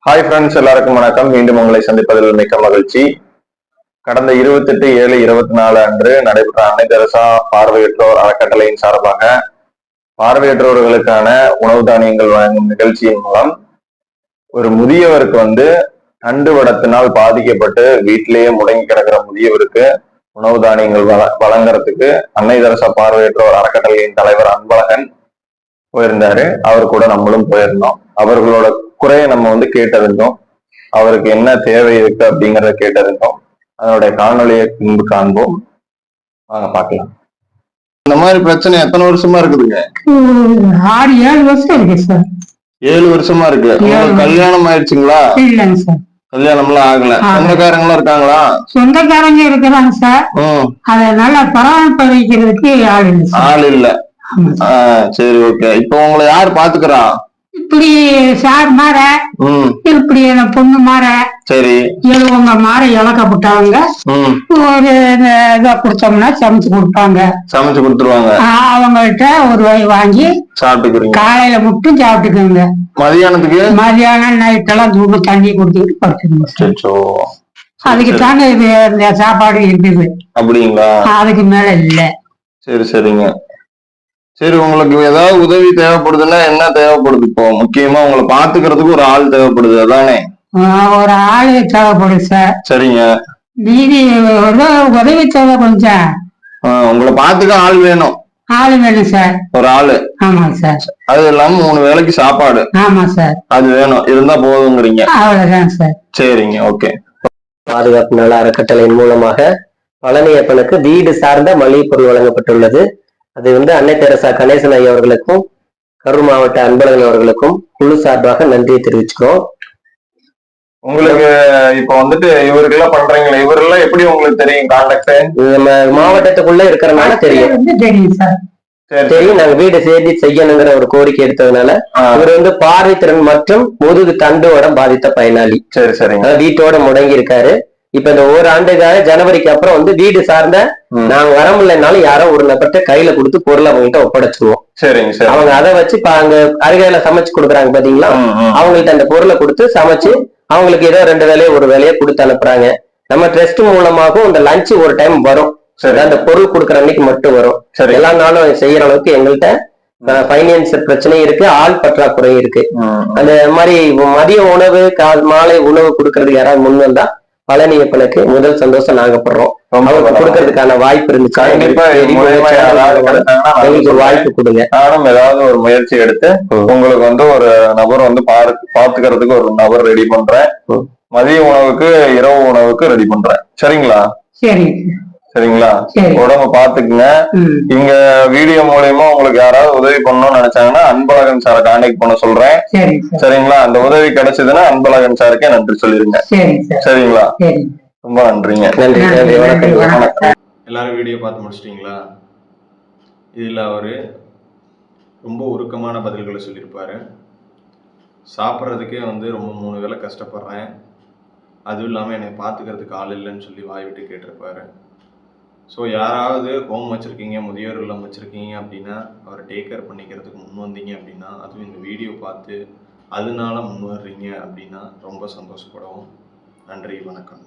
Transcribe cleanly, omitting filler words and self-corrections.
Hi friends, எல்லாருக்கும் வணக்கம். மீண்டும் உங்களை சந்திப்பதில் மிக்க மகிழ்ச்சி. கடந்த 28/7/24 அன்று நடைபெற்ற அன்னை தெரசா பார்வையற்றோர் அறக்கட்டளையின் சார்பாக பார்வையற்றோர்களுக்கான உணவு தானியங்கள் வழங்கும் நிகழ்ச்சியின் மூலம் ஒரு முதியவருக்கு தண்டு வடத்தினால் பாதிக்கப்பட்டு வீட்டிலேயே முடங்கி கிடக்கிற முதியவருக்கு உணவு தானியங்கள் வழங்குறதுக்கு அன்னை தெரசா பார்வையற்றோர் அறக்கட்டளையின் தலைவர் அன்பழகன் போயிருந்தாரு. அவர் கூட நம்மளும் போயிருந்தோம். அவர்களோட குறைய நம்ம கேட்டறிந்தோம். அவருக்கு என்ன தேவை இருக்கு அப்படிங்கறத கேட்டறிந்தோம். அதனுடைய காணொலியை பின்பு காண்போம். வாங்க பார்க்கலாம். இந்த மாதிரி பிரச்சனை எத்தனை வருஷமா இருக்குதுங்க? 6-7 வருஷம் இருக்கு சார். 7 வருஷமா இருக்கு. கல்யாணம் ஆயிடுச்சுங்களா? இல்லைங்க சார், கல்யாணம்லாம் ஆகல. சொந்தக்காரங்களும் இருக்காங்களா? சொந்தக்காரங்க இருக்கிறாங்க சார். அதனால பராமரிக்கிறதுக்கு ஆள் இல்ல. சரி, ஓகே. இப்ப உங்களை யார் பாத்துக்கிறா? இப்படி சார் மாற, இப்படி பொண்ணு மாற, சரி, எழுவங்க மாற இழக்கப்பட்டவங்க ஒரு இதை கொடுத்தோம்னா சமைச்சு கொடுப்பாங்க. சமைச்சு கொடுத்துருவாங்க. அவங்கள்ட்ட ஒரு வகை வாங்கி சாப்பிட்டுக்கிறீங்க. காலையில மட்டும் சாப்பிட்டுக்கோங்க. மதியானம் நைட்டெல்லாம் தூரம் தண்ணி கொடுத்துக்கிட்டு படுத்துக்கோங்க. அதுக்கு தாங்க இது இந்த சாப்பாடு இருக்குது. அப்படிங்களா? அதுக்கு மேல இல்ல. சரி, சரிங்க. சரி, உங்களுக்கு ஏதாவது உதவி தேவைப்படுதுன்னா என்ன தேவைப்படுது? இப்போ முக்கியமா உங்களை பாத்துக்கிறதுக்கு ஒரு ஆள் தேவைப்படுது, அதானே? ஒரு ஆளு தேவைப்படுது சார். சரிங்க. நீதி உதவி தேவை கொஞ்சம். உங்களை பாத்துக்க ஆள் வேணும். ஆளு வேணும் சார், ஒரு ஆளு. ஆமா சார். அது இல்லாம 3 வேளைக்கு சாப்பாடு. ஆமா சார். அது வேணும், இருந்தா போதுங்கிறீங்க. அவ்வளவுதான் சார். சரிங்க, ஓகே. பாதுகாப்பு நல அறக்கட்டளையின் மூலமாக பழனியப்பனுக்கு வீடு சார்ந்த மளிகை பொருள் வழங்கப்பட்டுள்ளது. அது அன்னை தெரசா கணேசன் ஐயா அவர்களுக்கும் கரூர் மாவட்ட அன்பழகன் அவர்களுக்கும் குழு சார்பாக நன்றியை தெரிவிச்சுக்கிறோம். உங்களுக்கு இப்ப இவருக்கெல்லாம் பண்றீங்களா? இவரெல்லாம் எப்படி உங்களுக்கு தெரியும்? கான்டாக்ட் நம்ம மாவட்டத்துக்குள்ள இருக்கிறனால தெரியும். தெரியும், நாங்க வீடு சேர்த்து செய்யணுங்கிற ஒரு கோரிக்கை எடுத்ததுனால இவர் பார்வைத்திறன் மற்றும் முதுகு தண்டுவோட பாதித்த பயனாளி. சரி, சரிங்க. வீட்டோட முடங்கி இருக்காரு. இப்ப இந்த ஓராண்டுக்காக ஜனவரிக்கு அப்புறம் வீடு சார்ந்த நாங்க வர முடியலனாலும் யாரோ ஒரு நபர்கிட்ட கையில கொடுத்து பொருளை அவங்கள்ட்ட ஒப்படைச்சிருவோம். சரிங்க சார். அவங்க அதை வச்சு அங்க அருகையில சமைச்சு கொடுக்குறாங்க பாத்தீங்களா, அவங்கள்ட்ட அந்த பொருளை கொடுத்து சமைச்சு அவங்களுக்கு ஏதோ 2 வேலையை ஒரு வேலையை கொடுத்து அனுப்புறாங்க. நம்ம ட்ரஸ்ட் மூலமாகவும் இந்த லஞ்ச் ஒரு டைம் வரும். அந்த பொருள் கொடுக்குற அன்னைக்கு மட்டும் வரும். எல்லா நாளும் செய்யற அளவுக்கு எங்கள்கிட்ட பைனான்ஸ் பிரச்சனையும் இருக்கு, ஆள் பற்றாக்குறையும் இருக்கு. அந்த மாதிரி மதிய உணவு மாலை உணவு கொடுக்கறதுக்கு யாராவது முன் வந்தா பழனியப்பனுக்கு முதல் சந்தோஷம் நாங்க படுறோம். கொடுக்கறதுக்கான வாய்ப்பு இருந்துச்சு, எங்களுக்கு வாய்ப்பு கொடுங்க. நானும் ஏதாவது ஒரு முயற்சி எடுத்து உங்களுக்கு ஒரு நபர் பாத்துக்கிறதுக்கு ஒரு நபர் ரெடி பண்றேன். மதிய உணவுக்கு இரவு உணவுக்கு ரெடி பண்றேன். சரிங்களா? சரிங்களா? உடம்ப பாத்துக்குங்க. இங்க வீடியோ மூலியமா உங்களுக்கு யாராவது உதவி பண்ணணும்னு நினைச்சாங்கன்னா அன்பழகன் சாரை கான்டாக்ட் பண்ண சொல்றேன். சரிங்களா? அந்த உதவி கிடைச்சதுன்னா அன்பழகன் சாருக்கே நன்றி சொல்லிருங்க. சரிங்களா? ரொம்ப நன்றிங்க. எல்லாரும் வீடியோ பார்த்து முடிச்சிட்டீங்களா? இதுல அவரு ரொம்ப உருக்கமான பதில்களை சொல்லியிருப்பாரு. சாப்பிட்றதுக்கே ரொம்ப 3 வேளை கஷ்டப்படுறேன், அதுவும் இல்லாமல் என்னை பார்த்துக்கிறதுக்கு ஆள் இல்லைன்னு சொல்லி வாய் விட்டு கேட்டிருப்பாரு. ஸோ யாராவது ஹோம் வச்சுருக்கீங்க, முதியோர் இல்லம் வச்சுருக்கீங்க அப்படின்னா அவரை டேக் கேர் பண்ணிக்கிறதுக்கு முன் வந்தீங்க அப்படின்னா, அதுவும் இந்த வீடியோ பார்த்து அதனால முன் வர்றீங்க அப்படின்னா ரொம்ப சந்தோஷப்படுவோம். நன்றி, வணக்கம்.